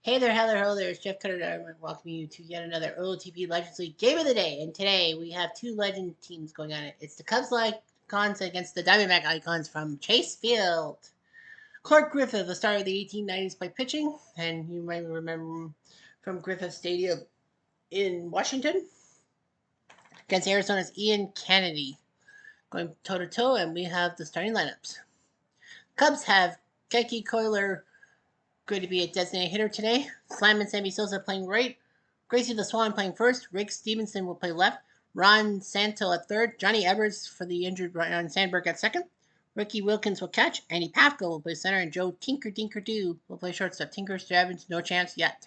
Hey there, hello there, it's Jeff Cutter, and I welcome you to yet another Ootp Legends League Game of the Day. And today we have two legend teams going on it. It's the Cubs Icons against the Diamondback Icons from Chase Field. Clark Griffith, the star of the 1890s, played pitching, and you might remember him from Griffith Stadium in Washington against Arizona's Ian Kennedy. Going toe to toe, and we have the starting lineups. Cubs have Keke Coiler going to be a designated hitter today. Slam and Sammy Sosa playing right. Gracie the Swan playing first. Rick Stevenson will play left. Ron Santo at third. Johnny Evers for the injured Ryan Sandberg at second. Ricky Wilkins will catch. Andy Pafko will play center. And Joe Tinker Dinker Doo will play shortstop. Tinker Evans, no chance yet.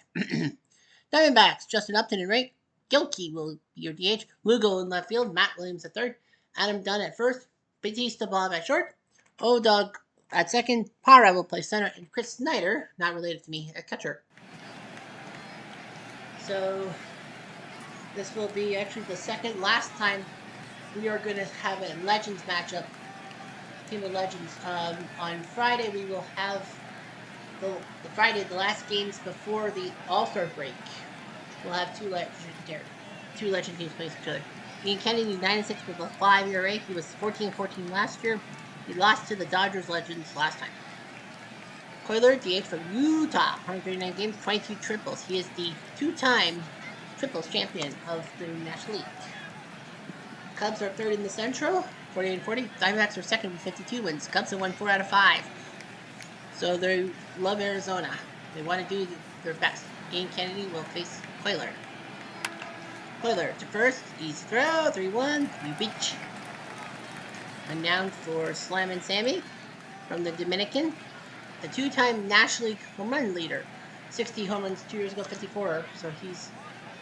Diamondbacks, Justin Upton in right. Gilkey will be your DH. Lugo in left field. Matt Williams at third. Adam Dunn at first. Batista Bob at short. O-Dog at second. Para will play center. And Chris Snyder, not related to me, at catcher. So this will be actually the second last time we are going to have a Legends matchup. Team of Legends. On Friday we will have the last games before the All-Star break. We'll have two legend teams play each other. Ian Kennedy 9-6 with a 5 ERA. He was 14-14 last year. He lost to the Dodgers Legends last time. Coiler, DH from Utah, 139 games, 22 triples. He is the two-time triples champion of the National League. Cubs are third in the Central, 48-40. Diamondbacks are second with 52 wins. Cubs have won 4 out of 5. So they love Arizona. They want to do their best. Ian Kennedy will face Coiler. Coiler to first, easy throw, 3-1, you beach. And now for Slam and Sammy from the Dominican, the two-time National League home run leader. 60 home runs 2 years ago, 54, so he's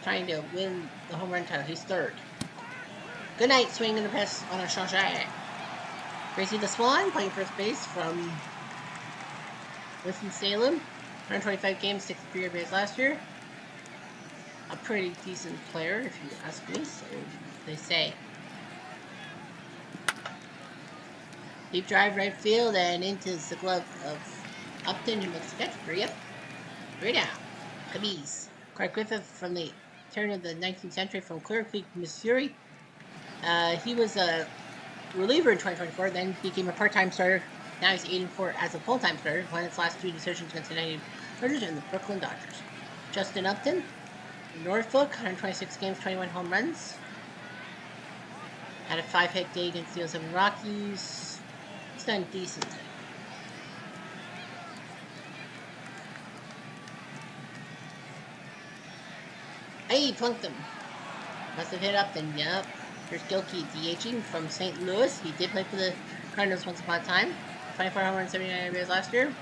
trying to win the home run title. He's third. Good night, swinging the pass on a Shawshank. Gracie the Swan playing first base from Winston-Salem. 125 games, 63 RBIs last year. A pretty decent player, if you ask me, so they say. Deep drive right field and into the glove of Upton, who makes a catch. 3 up, 3 down. Cubbies. Clark Griffith from the turn of the 19th century from Clear Creek, Missouri. He was a reliever in 2024, then became a part-time starter. Now he's 8-4 as a full-time starter. Won its last 2 decisions against the 90 Dodgers and the Brooklyn Dodgers. Justin Upton, Norfolk, 126 games, 21 home runs. Had a 5-hit day against the 07 Rockies. He's done decently. Hey, plunked him. Must have hit Upton, yep. Here's Gilkey DHing from St. Louis. He did play for the Cardinals once upon a time. 24 home runs, 79 RBIs last year.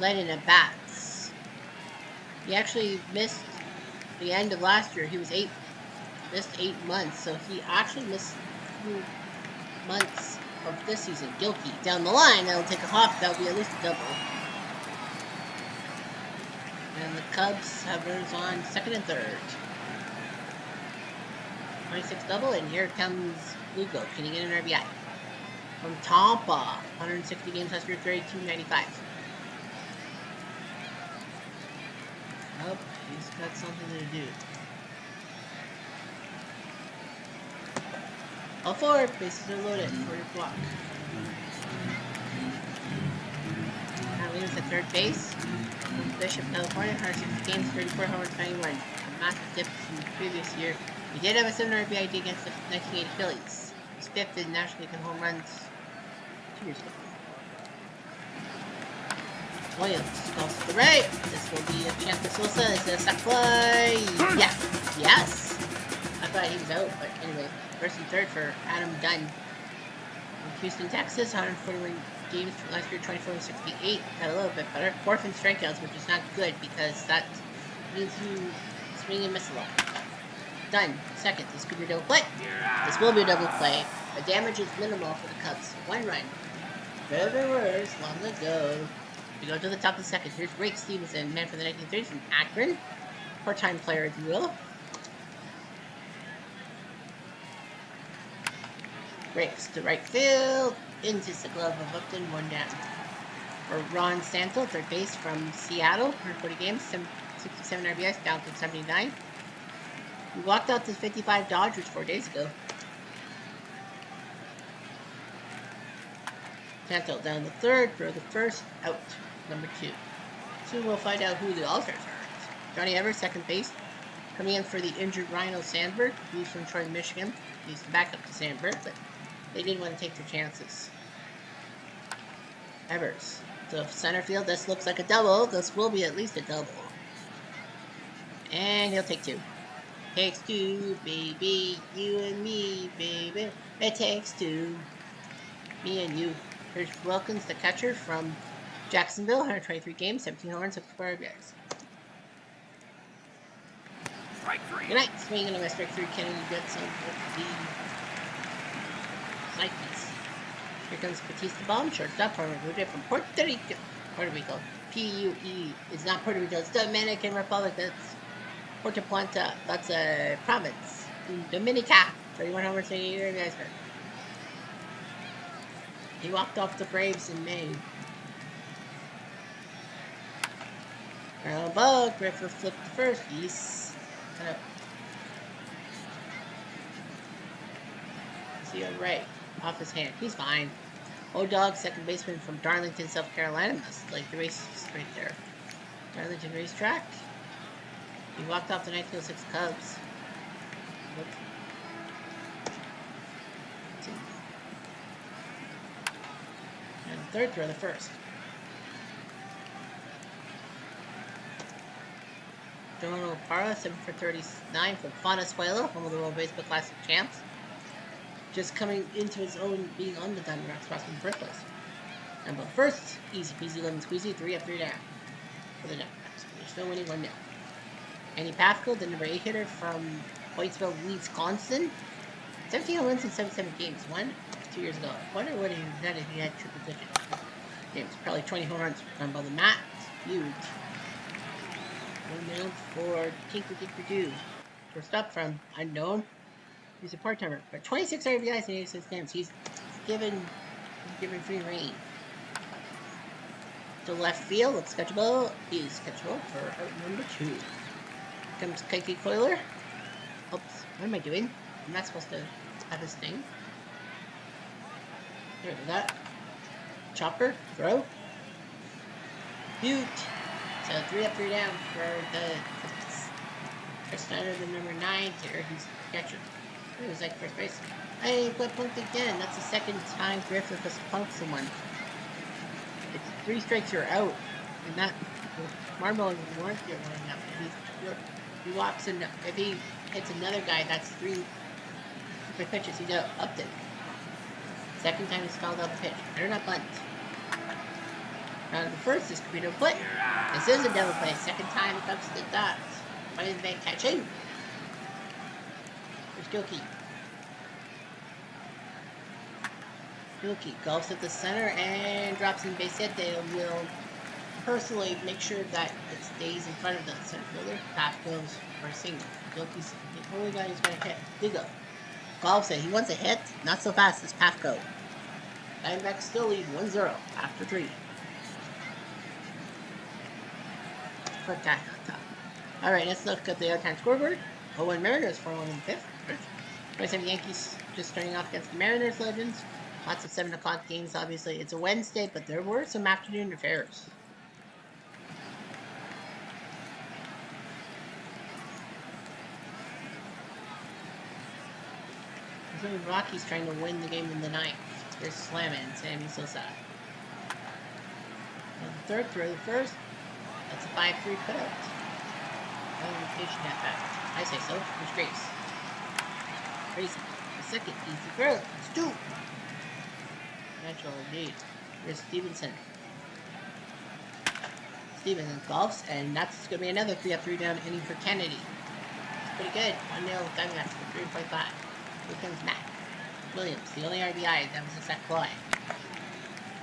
Led in at bats. He actually missed the end of last year. He was missed 8 months, so he actually missed 2 months of this season. Gilkey down the line. That'll take a hop. That'll be at least a double. And the Cubs have runners on second and third. 26 double, and here comes Lugo. Can he get an RBI? From Tampa, 160 games last year, 32.95. Oh, he's got something to do. All 4 bases are loaded for your block. Now Williams at third base. From Bishop, California, 160 games, 34 home runs, 91. A massive dip from the previous year. He did have a 7 RBI day against the 1980 Phillies. He was 5th in National League in home runs 2 years ago. Williams goes to the right. This will be a chance for Sosa. Is it a sac fly? Yes. Yes. I thought he was out, but anyway. First and third for Adam Dunn. From Houston, Texas. 141 games last year, 24-68. Got a little bit better. 4th in strikeouts, which is not good because that means you swing and miss a lot. Done. Second. This could be a double play. This will be a double play. The damage is minimal for the Cubs. 1 run. Very worse. Long ago. We go to the top of the second. Here's Rick Stevenson, man for the 1930s from Akron. Part-time player, if you will. Breaks to right field. Into the glove of Upton. 1 down. For Ron Santo, third base from Seattle, 140 games, 67 RBIs, down to 79. He walked out to 55 Dodgers 4 days ago. Santo down the third for the first out, number 2. Soon we'll find out who the All-Stars are. Johnny Evers, second base, coming in for the injured Rhino Sandberg. He's from Troy, Michigan. He's the backup to Sandberg, but they didn't want to take their chances. Evers to center field. This looks like a double. This will be at least a double. And he'll take 2. Takes 2, baby. You and me, baby. It takes 2. Me and you. Here's Wilkins, the catcher from Jacksonville. 123 games, 17 home runs, 64 RBIs. Good night. Swinging on a strike 3. Kennedy gets on with the Nikes. Here comes Batista Bomb, shortstop from Puerto Rico. Puerto Rico. P-U-E. It's not Puerto Rico. It's Dominican Republic. That's Puerto Plata. That's a province. Dominica. 31 homers, 88 RBIs. He walked off the Braves in May. Ball. Griffith flipped the first. He's kind of. See, right off his hand. He's fine. O-Dog, second baseman from Darlington, South Carolina. That's like the race right there. Darlington Racetrack. He walked off the 1906 Cubs. And the third throw, the first. Donald Parra, 7 for 39 from Venezuela, home of the World Baseball Classic champs. Just coming into his own, being on the Diamondbacks roster in the first place. And but first, easy peasy lemon squeezy, 3 up, 3 down for the Diamondbacks. They're still winning 1-0. Andy Pafko, the number 8 hitter from Whitesville, Wisconsin. 17 home runs in 77 games. 2 years ago. I wonder what he had if he had triple digit games. Probably 20 home runs done by the mat. Huge. 1-0 for Tinker Doo. First up from unknown. He's a part-timer, but 26 RBIs in 86 games. He's given free reign. To left field, looks catchable. He is catchable for out number 2. Comes Kike Coiler. Oops, what am I doing? I'm not supposed to have this thing. There we go. Chopper, throw. Butte. So 3 up, 3 down for the Chris Snyder, the number 9 hitter. He's catcher. It was like first base. Hey, got punked again. That's the second time Griffith has punked someone. It's 3 strikes you're out. And that Marble weren't here running up. He walks in. If he hits another guy, that's 3 pitches. He's upped it. Second time he's called out the pitch. Better not bunt. The first is could be a play. This is a double play. Second time it comes to the dots. Why didn't they catch him? There's Gilkey. Gilkey golfs at the center and drops in base hit. They will personally make sure that it stays in front of the center fielder. Path goes for a single. Gilkey's the only guy who's going to hit. Digo. Golfs it. He wants a hit. Not so fast as Pafko. Diamondbacks still lead 1-0 after 3. Alright, let's look at the other scoreboard. 0-1 Mariners, 4-1 in the 5th. 27 Yankees just starting off against the Mariners Legends. Lots of 7 o'clock games, obviously. It's a Wednesday, but there were some afternoon affairs. The Rockies trying to win the game in the 9th. They're slamming Sammy Sosa. And the third throw, the first. That's a 5-3 cutout. Notification at that. I say so. There's Grace. Grace. The second easy throw. It's 2. Natural indeed. Here's Stevenson. Stevenson golfs, and that's going to be another 3 up, 3 down inning for Kennedy. It's pretty good. 1-0 Diamondbacks for 3.5. Here comes Matt Williams, the only RBI. That was a sac fly.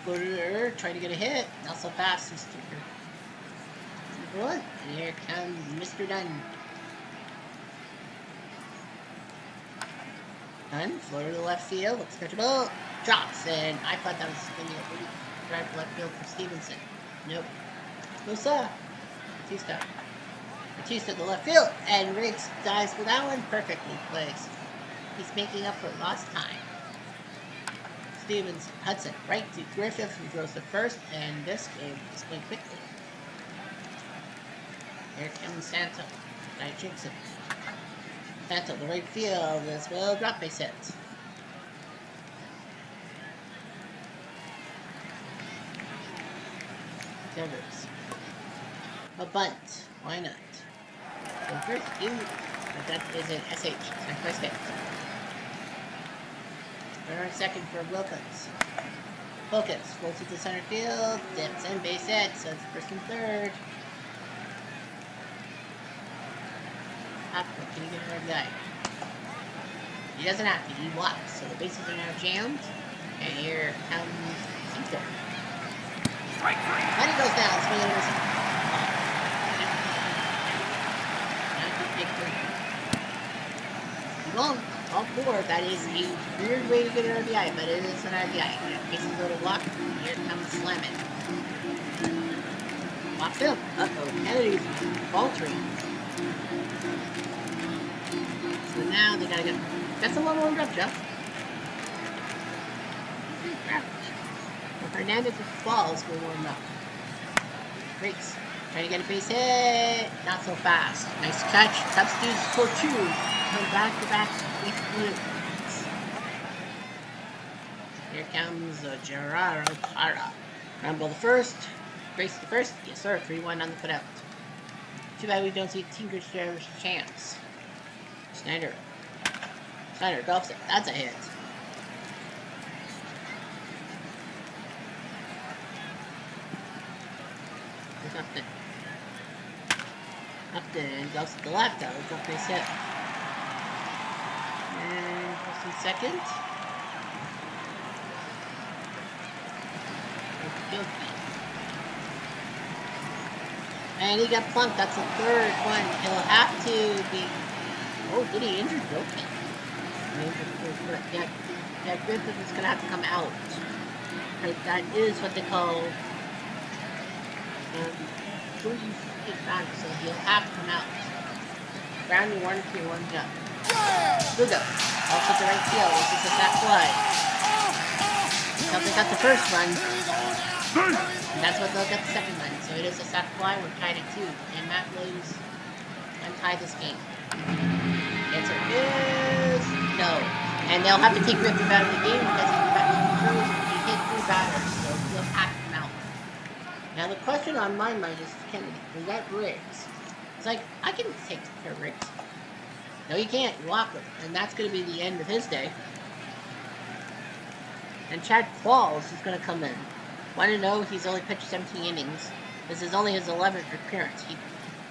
Floater trying to get a hit. Not so fast. He's number 1. And here comes Mr. Dunn. Dunn, floater to the left field. Looks catchable. Drops, and I thought that was going to be drive to left field for Stevenson. Nope. Musa. Batista to left field, and Riggs dives for that one. Perfectly placed. He's making up for lost time. Stevens, Hudson, right to Griffith, who throws the first, and this game is going quickly. Here comes Santo. Guy jinx him. Santo, the right field, as well, drop base hit. Devers. A bunt. Why not? So first, that is an SH. First hit. Runner on second for Wilkins. Wilkins rolls to the center field, dips in base hit, so it's first and third. Hopkins, can you get another guy? He doesn't have to, he walks, so the bases are now jammed. And here comes Center. Money goes down, swing and miss. Well, all four, that is a weird way to get an RBI, but it is an RBI. Bases go to walk, here comes Slamming. Walks him. Uh-oh, Kennedy's faltering. So now they gotta get... That's a little warmed up, Jeff. Hernandez with balls will warm up. Breaks. Trying to get a base hit. Not so fast. Nice catch. Substitutes for two. Come back to back with Blues. Here comes Gerardo Parra. Rumble the first. Grace the first. Yes, sir. 3-1 on the putout. Too bad we don't see Tinker's chance. Snyder golfs it. That's a hit. Upton goes to the left. That was a base hit. And goes in second. And he got plunked. That's the third one. He'll have to be... Oh, did he injure Broken? Yeah, Griffith is going to have to come out. That is what they call... back, so he'll have to come out. Brownie 1-3-1 jump. Lugo. Also to right field. This is a sack fly. So they got the first run. And that's what they'll get the second run. So it is a sack fly. We're tied at 2. And Matt Williams untie this game. Answer is no. And they'll have to take Griffith out of the game because he hit 3 batters. So he'll have to come out. Now the question on my mind is Kennedy. Was that Riggs? It's like, I can take care of Riggs. No, you can't. You walk him. And that's going to be the end of his day. And Chad Qualls is going to come in. Want to know, he's only pitched 17 innings. This is only his 11th appearance. He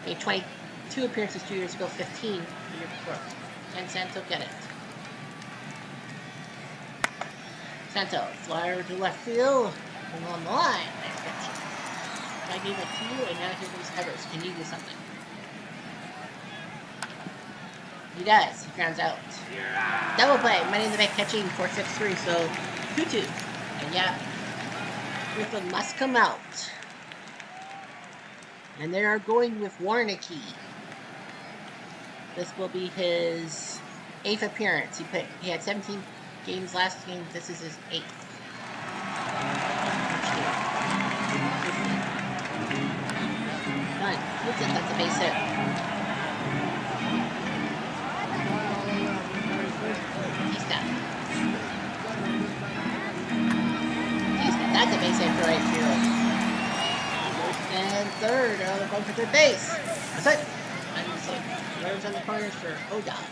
made 22 appearances 2 years ago, 15 the year before. And Santo get it. Santo, flyer to left field. Along the line. Nice pitch. I gave it to you, and now here comes Evers. Can you do something? He does. He grounds out. Double play. Money in the bank catching 4-6-3, so 2-2. And yeah, Griffin must come out. And they are going with Warnicki. This will be his 8th appearance. He had 17 games last game. This is his 8th. Looks like that's a base hit. That's a base hit for right field. And third, going for third base. That's it. Runners on the corners for Ootp.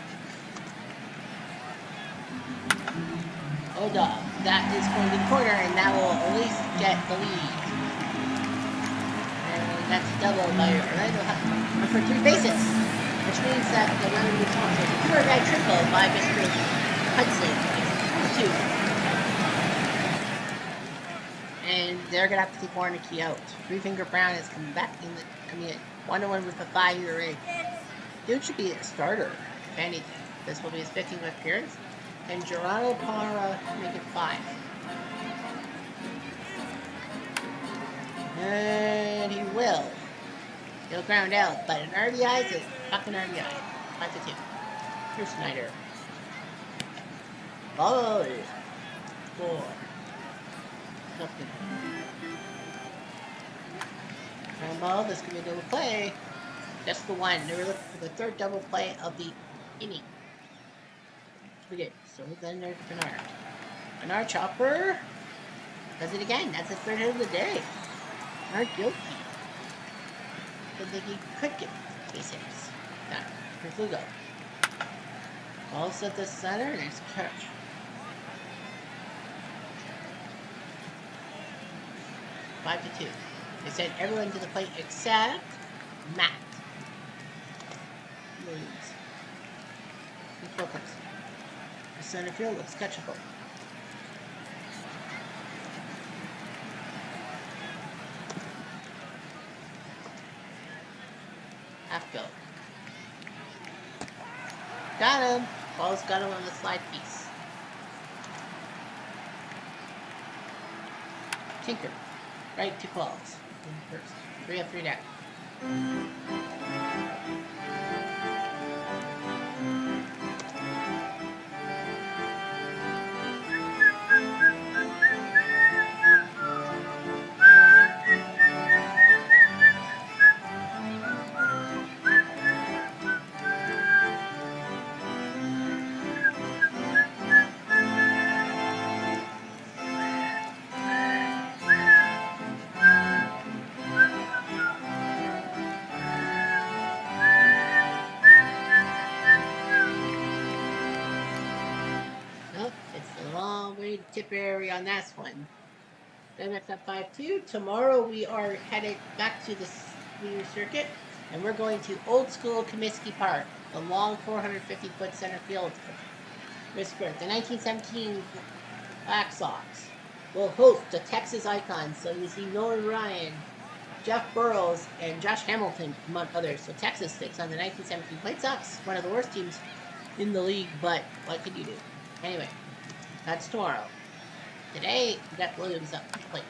Ootp. That is going to the corner, and that will at least get the lead. That's double by Orlando for 3 bases, which means that the runner moves on. So it's a 2-RBI triple by Mr. Hudson. 2. And they're gonna have to take Warnicki out. Three-Finger Brown is coming in. 1-1 with a 5 ERA. Dude should be a starter, if anything. This will be his 15th appearance. And Gerardo Parra make it 5. And he will. He'll ground out, but an RBI is a fucking RBI. 5-2. Here's Snyder. Ball. 4. Nothing. Ground ball. This could be a double play. Just the one. They were looking for the third double play of the inning. Okay, so then there's Bernard. Bernard chopper. Does it again. That's his third hit of the day. Bernard guilty. I think he could get base hits. Now, here's Lugo. Balls at the center. Nice catch. Five to 2. They sent everyone to the plate except Matt. Williams. Here's Walkoffs. The center field looks catchable. Half go. Got him. Ball's got him on the slide piece. Tinker. Right, 2 balls. In first. 3 up, 3 down. Tipperary on that one. Then that's at 5-2. Tomorrow we are headed back to the senior circuit, and we're going to old school Comiskey Park, the long 450-foot center field. Pittsburgh. The 1917 Black Sox will host the Texas Icons. So you see Nolan Ryan, Jeff Burrows, and Josh Hamilton, among others. So Texas takes on the 1917 White Sox, one of the worst teams in the league, but what could you do? Anyway, that's tomorrow. Today, we got Williams up to plate.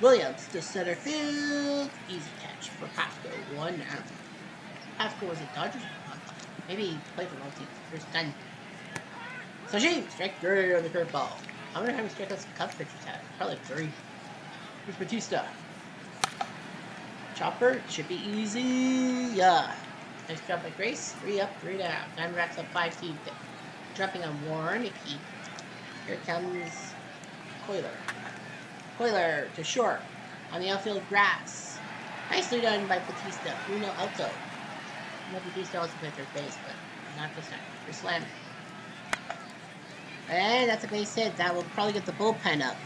Williams to center field. Easy catch for Pasco. 1 out. Pasco was a Dodgers? Maybe he played for one team. Here's 10. Sajid, strike 3 on the curveball. I wonder how many strikeouts the Cubs pitchers had. Probably 3. Here's Batista. Chopper. Should be easy. Yeah. Nice job by Grace. 3 up, 3 down. Diamondbacks up 5-2. Dropping on Warnicki. Here comes Coiler. Coiler to short on the outfield grass. Nicely done by Batista. Bruno Alto. No, Batista also played third base, but not this time. For slam. And that's a base hit. That will probably get the bullpen up.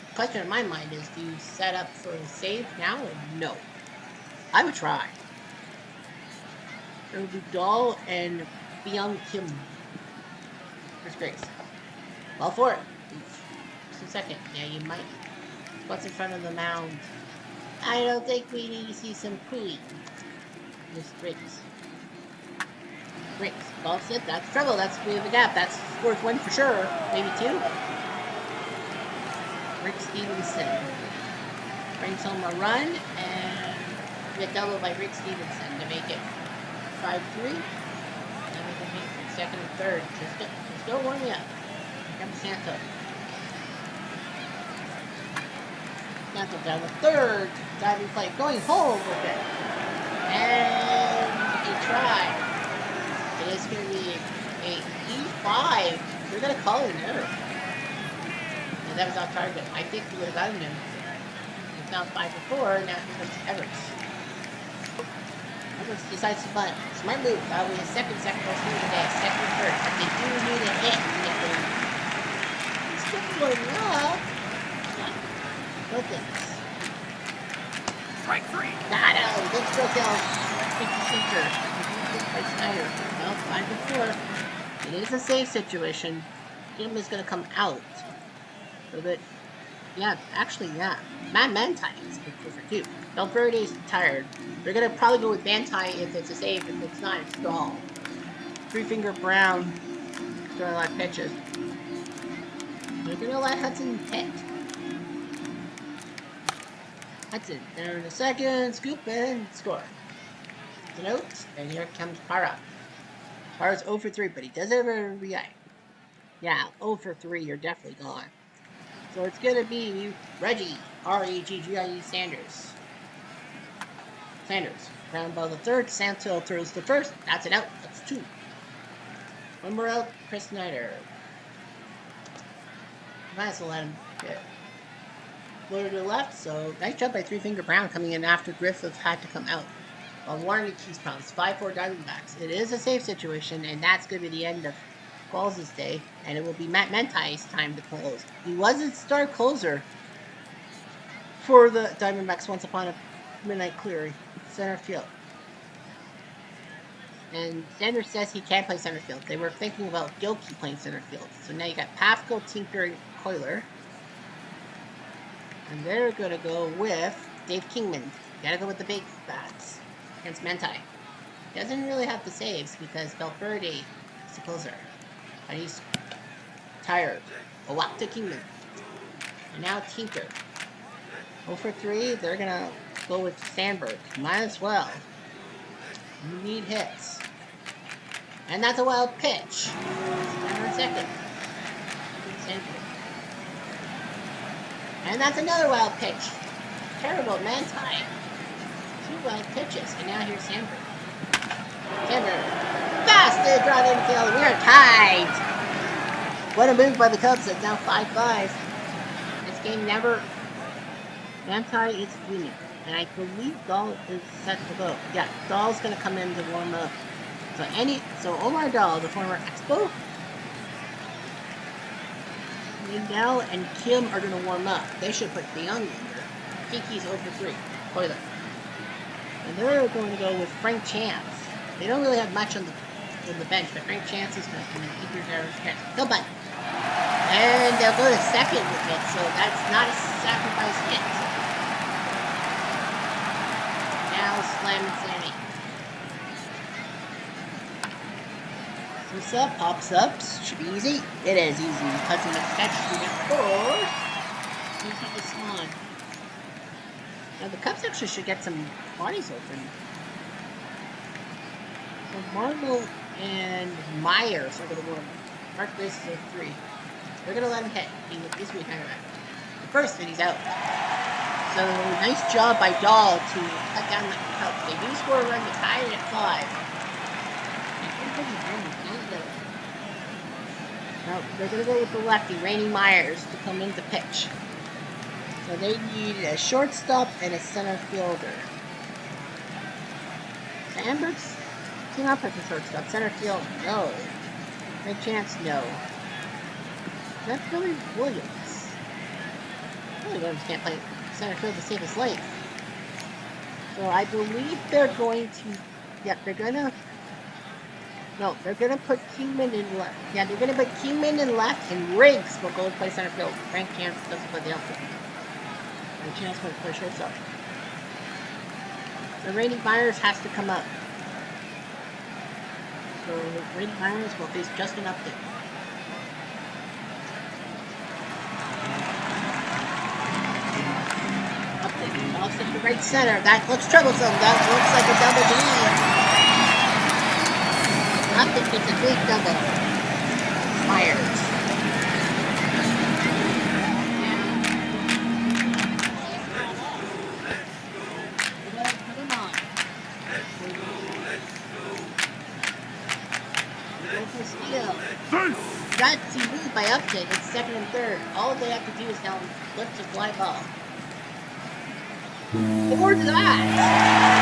The question in my mind is, do you set up for a save now or no? I would try. It would be Dahl and Byung Kim. Here's Grace. Well for it. Just a second. Yeah, you might. What's in front of the mound? I don't think we need to see some cooling. Just Grace. Grace. Ball sit. That's trouble. That's we have a gap. That's worth 1 for sure. Maybe 2. Rick Stevenson brings home a run and a double by Rick Stevenson to make it 5-3. And we can make second and third. Just go warming up. Here comes Santo. Santo down the third. Diving play. Going home with it. And a try. It is going to be a E5. We're going to call it an error. And that was off target. I think we would have gotten him. It's now 5-4. Now here comes Everts. Everts decides to bunt. Smart move. That'll be his second most move of the day. Second and third. But they do need a hit. He's still going up. No things. Strike 3. Got him. Good stroke out. Sinker. By Snyder. Well, 5-4. It is a safe situation. Jim is going to come out. A little bit. Yeah, actually, yeah. Matt Manti is good for 2. Valverde's tired. They're going to probably go with Manti if it's a save. If it's not, it's Dahl. 3-finger Brown. Throwing a lot of pitches. They're going to let Hudson hit. Hudson, there in a second, scoop and score. It's an out, and here comes Para. Para's 0 for 3, but he does have a RBI. Yeah, 0 for 3, you're definitely gone. So it's going to be Reggie, Reggie Sanders. Sanders, ground ball the third, Santo throws the first. That's an out, that's 2. One more out, Chris Snyder. Might as well let him hit. Floater to the left, so nice job by Three Finger Brown coming in after Griffith had to come out. While Warren keys problems, 5-4 Diamondbacks. It is a safe situation, and that's going to be the end of Qualls' day, and it will be Matt Mentai's time to close. He was a star closer for the Diamondbacks once upon a midnight clearing, center field. And Sanders says he can't play center field. They were thinking about Gilkey playing center field. So now you got Pafko, Tinker, and Coiler. And they're going to go with Dave Kingman. You got to go with the big bats against Mentai. Doesn't really have the saves because Belverde is the closer. But he's tired. A walk to Kingman. And now Tinker. 0 for 3. They're going to go with Sandberg. Might as well. You need hits. And that's a wild pitch. Stand on second. And that's another wild pitch. Terrible, man tie. 2 wild pitches. And now here's Sandberg. Sandberg. Fast drawn in the field. We are tied. What a move by the Cubs. It's now 5-5. This game never... Manti is winning. And I believe Dahl is set to go. Yeah, Dahl's going to come in to warm up. So Omar Dahl, the former Expo, Lindell and Kim are going to warm up. They should put the young in there. Kiki's 0 for 3. Coiler. And they're going to go with Frank Chance. They don't really have much on the bench, but Frank Chance is going to come in. Keep your chance. Go bunt. And they'll go to second with it, so that's not a sacrifice hit. Now Slam and Sammy. This up, pops up. Should be easy. It is easy. Hudson makes catch. We got 4. Easy to Swan. Now the Cubs actually should get some bodies open. So Marvel and Myers are going to warm. Mark Grace is 3. They're going to let him hit. He's behind that. The first, and he's out. So nice job by Dahl to cut down the Cubs. They do score a run to tie it at 5. Now, they're going to go with the lefty, Rainey Myers, to come in to pitch. So they need a shortstop and a center fielder. Sandberg's team up as a shortstop. Center field, no. Big chance, no. That's Billy Williams. Billy Williams can't play center field to save his life. So I believe they're going to... Yep, they're going to... No, they're going to put Kingman in left. Yeah, they're going to put Kingman in left, and Riggs will go and play center field. Frank Chance doesn't play the outfield. And Chance will play shortstop. So Rainey Myers has to come up. So Rainey Myers will face Justin Upton. Upton off to the right center. That looks troublesome. That looks like a double D. Upton gets a big double. Myers. Put him on. Go for steal. That's moved by Upton. It's second and third. All they have to do is now lift a fly ball. Or that.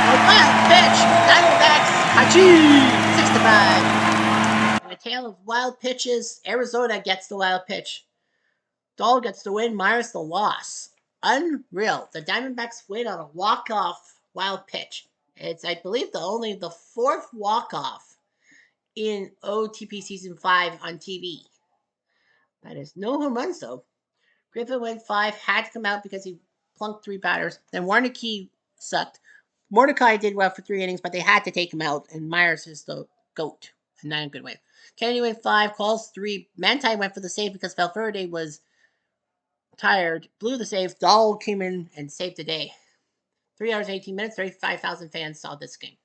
A wild pitch. Diamondbacks. Hachi. 6-5. In a tale of wild pitches, Arizona gets the wild pitch. Dahl gets the win. Myers the loss. Unreal. The Diamondbacks win on a walk-off wild pitch. It's, I believe, only the 4th walk-off in OTP Season 5 on TV. That is no home runs, though. Griffin went 5, had to come out because he plunked 3 batters. Then Warnicki sucked. Mordecai did well for 3 innings, but they had to take him out, and Myers is the GOAT. And not in a good way. Kennedy went 5, calls 3. Manti went for the save because Valverde was tired. Blew the save. Dahl came in and saved the day. 3 hours, 18 minutes, 35,000 fans saw this game.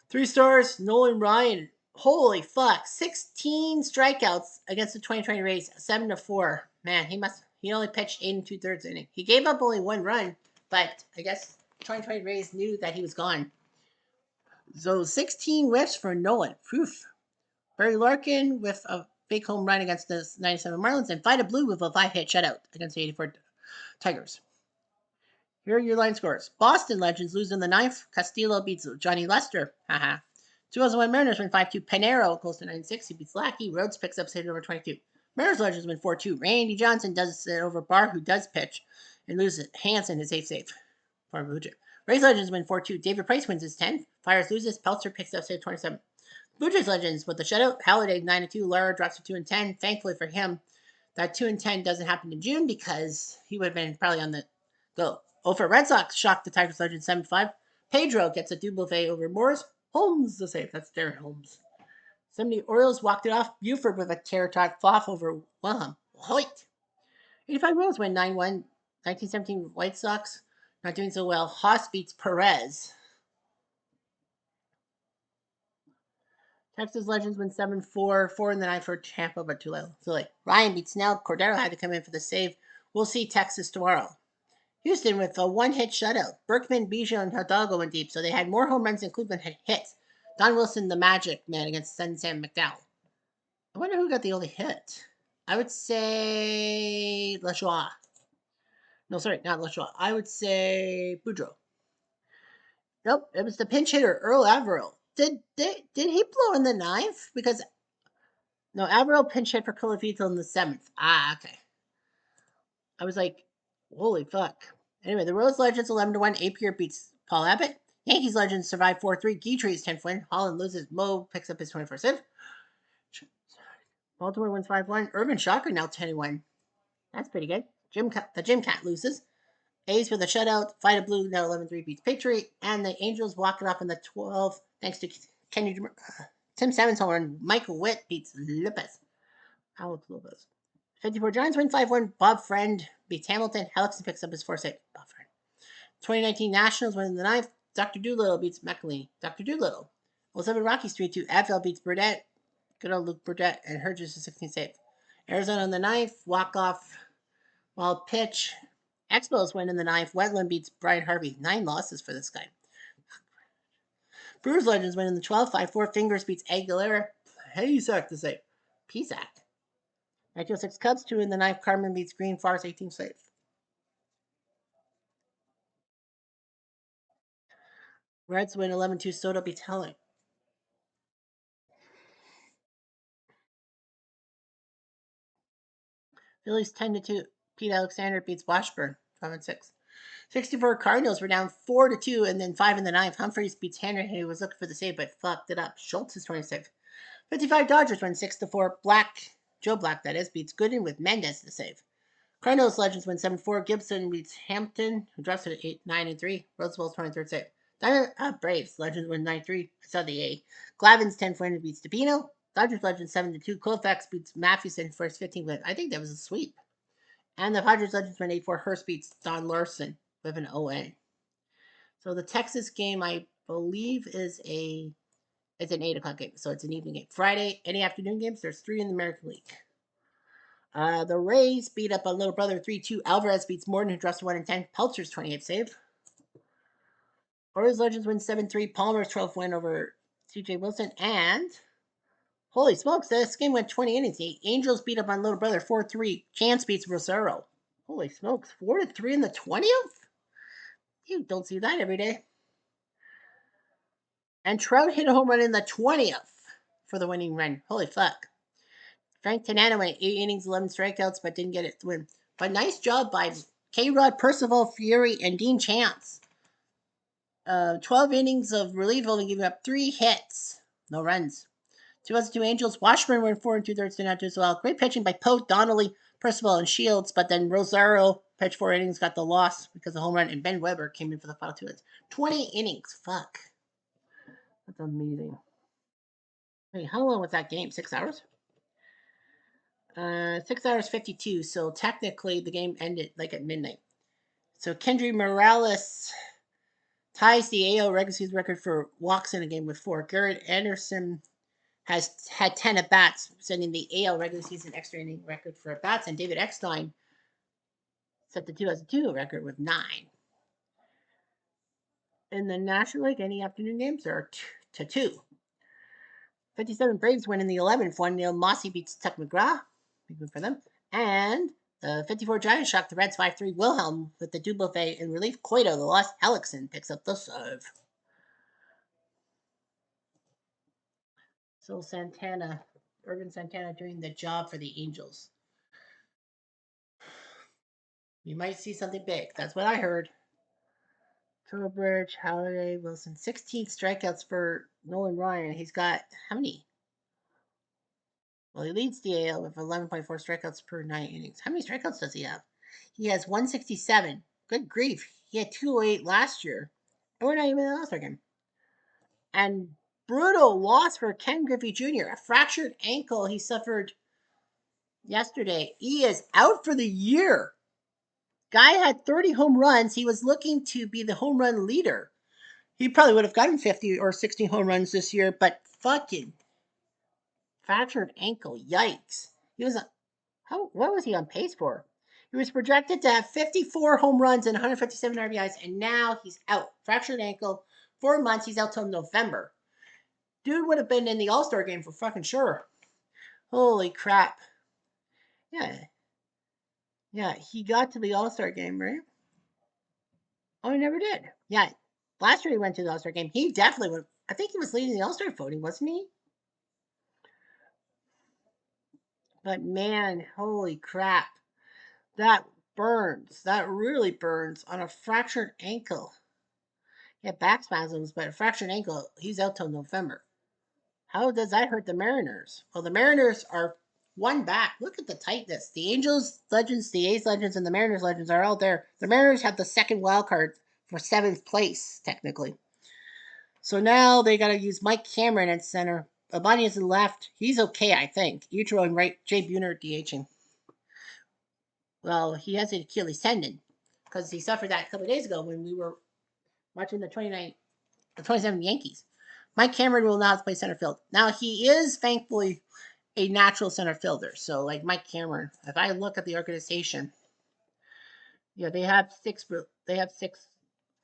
3 stars, Nolan Ryan. Holy fuck. 16 strikeouts against the 2020 Rays, 7-4. Man, he only pitched 8 2/3 inning. He gave up only 1 run, but I guess 2020 Rays knew that he was gone. So 16 whiffs for Nolan. Proof. Barry Larkin with a big home run against the 97 Marlins, and Vida Blue with a 5-hit shutout against the 84 Tigers. Here are your line scores. Boston Legends lose in the ninth. Castillo beats Johnny Lester. Haha. 2001 Mariners win 5-2. Panero goes to 9-6. He beats Lackey. Rhodes picks up save number 22. Mariners Legends win 4-2. Randy Johnson does it over Barr, who does pitch, and loses. Hansen is 8-save. Rays Legends win 4-2. David Price wins his 10th. Fires loses. Peltzer picks up save 27. Blue Jays Legends with the shutout. Halliday 9-2. Lara drops to 2-10. Thankfully for him, that 2-10 doesn't happen in June because he would have been probably on the go. For Red Sox, shocked the Tigers Legend 7-5. Pedro gets a double over Morris. Holmes the save. That's Darren Holmes. 70 Orioles walked it off. Buford with a terror-tot flop over Wilhelm. Hoyt. 85 Royals win 9-1. 1917 White Sox not doing so well. Haas beats Perez. Texas Legends win 7-4. 4 in the ninth for Tampa, but too late. Ryan beats Snell. Cordero had to come in for the save. We'll see Texas tomorrow. Houston with a 1-hit shutout. Berkman, Biggio, and Hidalgo went deep, so they had more home runs than Cleveland had hits. Don Wilson, the Magic Man, against Sam McDowell. I wonder who got the only hit. I would say LaJoie. No, sorry, not LaJoie. I would say Boudreaux. Nope, it was the pinch hitter, Earl Averill. Did he blow in the ninth? Because no, Averill pinch hit for Colavito in the 7th. Okay. I was like, holy fuck. Anyway, the Rose Legends 11-1. Apier beats Paul Abbott. Yankees Legends survive 4-3. Guitry's 10th win. Holland loses. Mo picks up his 21st save. Baltimore wins 5-1. Urban Shocker now 10-1. That's pretty good. The Gym Cat loses. A's with a shutout. Vida Blue now 11-3 beats Patriot. And the Angels walk it off in the 12th thanks to Tim Salmon's home run. Michael Witt beats Lopez. Alex Lopez. 54 Giants win 5-1. Bob Friend beats Hamilton. Hellickson picks up his 4th save. Bob Friend. 2019 Nationals win in the 9th. Dr. Doolittle beats McElhinney. Dr. Doolittle. 07 Rockies 3-2. Advil beats Burdett. Good old Luke Burdett. And Herges a 16th save. Arizona in the 9th. Walk-off. Wild pitch. Expos win in the 9th. Wetland beats Brian Harvey. 9 losses for this guy. Brewers Legends win in the 12th. 5-4. Fingers beats Aguilera. Paysack to save. Paysack. 1906 Cubs, 2 in the 9th. Carmen beats Green. Forest 18th save. Reds win 11-2. Soto beats Helling. Phillies 10-2. Pete Alexander beats Washburn. 5-6. 64 Cardinals were down 4-2 and then 5 in the 9th. Humphreys beats Henry, who was looking for the save but fucked it up. Schultz is 26. 55 Dodgers win 6-4. Joe Black, that is, beats Gooden with Mendez to save. Cardinals Legends win 7-4. Gibson beats Hampton, who drops it at 9-3. Roosevelt's 23rd save. Braves Legends win 9-3. I saw the A. Glavin's 10th win beats DePino. Dodgers Legends 7-2. Colfax beats Mathewson for his 15th win. I think that was a sweep. And the Padres Legends win 8-4. Hurst beats Don Larson with an ON. So the Texas game, I believe, it's an 8 o'clock game. So it's an evening game. Friday, any afternoon games, there's 3 in the American League. The Rays beat up on Little Brother 3-2. Alvarez beats Morton, who drops to 1-10. Peltzer's 28th save. Orioles Legends win 7-3. Palmer's 12th win over CJ Wilson. And holy smokes, this game went 20 innings. The Angels beat up on Little Brother 4-3. Chance beats Rosero. Holy smokes, 4-3 in the 20th? You don't see that every day. And Trout hit a home run in the 20th for the winning run. Holy fuck. Frank Tanana went 8 innings, 11 strikeouts, but didn't get it to win. But nice job by K-Rod, Percival, Fury, and Dean Chance. 12 innings of relief, only giving up 3 hits. No runs. 2002 Angels. Washburn went 4 2/3 to not do so well. Great pitching by Pote, Donnelly, Percival, and Shields, but then Rosario pitched 4 innings, got the loss because of the home run, and Ben Weber came in for the final 2 hits. 20 innings. Fuck. That's amazing. Hey, how long was that game? 6 hours? 6 hours 52. So technically, the game ended like at midnight. So Kendry Morales ties the AL regular season record for walks in a game with 4. Garrett Anderson has had 10 at bats, setting the AL regular season extra inning record for at bats, and David Eckstein set the 2002 record with 9. In the National League, any afternoon games are 2. 57 Braves win in the 11th one. Neil Mossy beats Tuck McGraw. Good for them. And the 54 Giants shocked the Reds 5-3. Wilhelm with the double play in relief. Cueto, the lost Hellickson, picks up the serve. So Santana, Urban Santana doing the job for the Angels. You might see something big. That's what I heard. Trowbridge, Halliday, Wilson. 16 strikeouts for Nolan Ryan. He's got how many? Well, he leads the AL with 11.4 strikeouts per 9 innings. How many strikeouts does he have? He has 167. Good grief. He had 208 last year. And we're not even in the All-Star game. And brutal loss for Ken Griffey Jr. A fractured ankle he suffered yesterday. He is out for the year. Guy had 30 home runs. He was looking to be the home run leader. He probably would have gotten 50 or 60 home runs this year, but fucking fractured ankle. Yikes. He was what was he on pace for? He was projected to have 54 home runs and 157 RBIs, and now he's out. Fractured ankle. 4 months. He's out till November. Dude would have been in the All-Star game for fucking sure. Holy crap. Yeah. Yeah, he got to the All-Star game, right? Oh, he never did. Yeah. Last year he went to the All-Star game. He definitely would. I think he was leading the All-Star voting, wasn't he? But man, holy crap. That burns. That really burns on a fractured ankle. He had back spasms, but a fractured ankle, he's out till November. How does that hurt the Mariners? Well, the Mariners are one back. Look at the tightness. The Angels Legends, the A's Legends, and the Mariners Legends are all there. The Mariners have the second wild card for 7th place, technically. So now they got to use Mike Cameron at center. Abani's in left. He's okay, I think. Utro and right. Jay Buhner DHing. Well, he has an Achilles tendon because he suffered that a couple of days ago when we were watching the 27 Yankees. Mike Cameron will not play center field. Now, he is thankfully a natural center fielder. So, like Mike Cameron, if I look at the organization, yeah, they have six.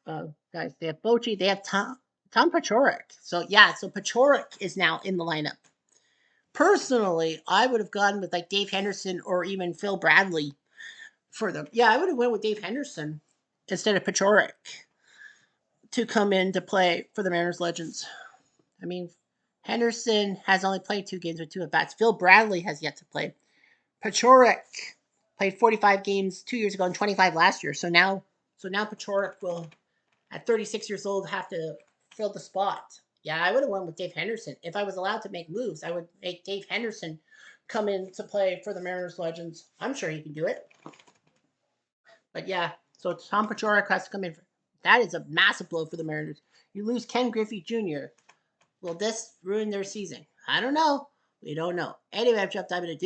Guys. They have Bochy. They have Tom Paciorek. So yeah, so Paciorek is now in the lineup. Personally, I would have gone with like Dave Henderson or even Phil Bradley for them. Yeah, I would have went with Dave Henderson instead of Paciorek to come in to play for the Mariners Legends. I mean, Henderson has only played 2 games with 2 at bats. Phil Bradley has yet to play. Paciorek played 45 games 2 years ago and 25 last year. So now Paciorek will, at 36 years old, have to fill the spot. Yeah, I would have went with Dave Henderson. If I was allowed to make moves, I would make Dave Henderson come in to play for the Mariners Legends. I'm sure he can do it. But yeah, so Tom Paciorek has to come in. That is a massive blow for the Mariners. You lose Ken Griffey Jr. Will this ruin their season? I don't know. We don't know. Anyway, I've jumped. I'm going to do